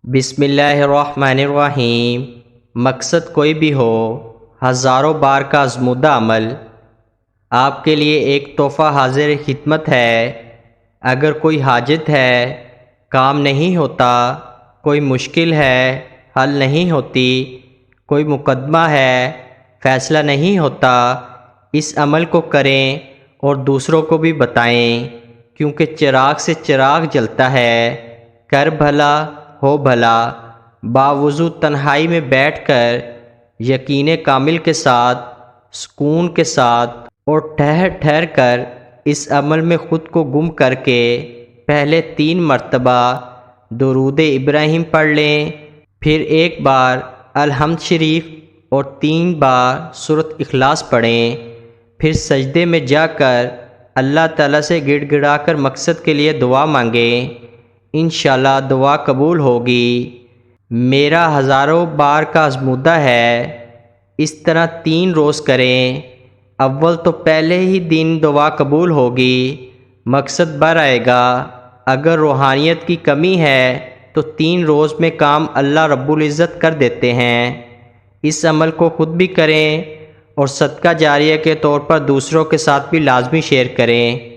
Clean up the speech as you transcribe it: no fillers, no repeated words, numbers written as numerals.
بسم اللہ الرحمن الرحیم۔ مقصد کوئی بھی ہو، ہزاروں بار کا آزمودہ عمل آپ کے لیے ایک تحفہ حاضر خدمت ہے۔ اگر کوئی حاجت ہے، کام نہیں ہوتا، کوئی مشکل ہے، حل نہیں ہوتی، کوئی مقدمہ ہے، فیصلہ نہیں ہوتا، اس عمل کو کریں اور دوسروں کو بھی بتائیں، کیونکہ چراغ سے چراغ جلتا ہے۔ کر بھلا ہو بھلا، باوضو تنہائی میں بیٹھ کر یقین کامل کے ساتھ، سکون کے ساتھ اور ٹھہر ٹھہر کر اس عمل میں خود کو گم کر کے پہلے 3 مرتبہ درود ابراہیم پڑھ لیں، پھر ایک بار الحمد شریف اور 3 بار سورۃ اخلاص پڑھیں، پھر سجدے میں جا کر اللہ تعالیٰ سے گڑ گڑا کر مقصد کے لیے دعا مانگیں، انشاءاللہ دعا قبول ہوگی۔ میرا ہزاروں بار کا آزمودہ ہے، اس طرح 3 روز کریں۔ اول تو پہلے ہی دن دعا قبول ہوگی، مقصد بر آئے گا۔ اگر روحانیت کی کمی ہے تو 3 روز میں کام اللہ رب العزت کر دیتے ہیں۔ اس عمل کو خود بھی کریں اور صدقہ جاریہ کے طور پر دوسروں کے ساتھ بھی لازمی شیئر کریں۔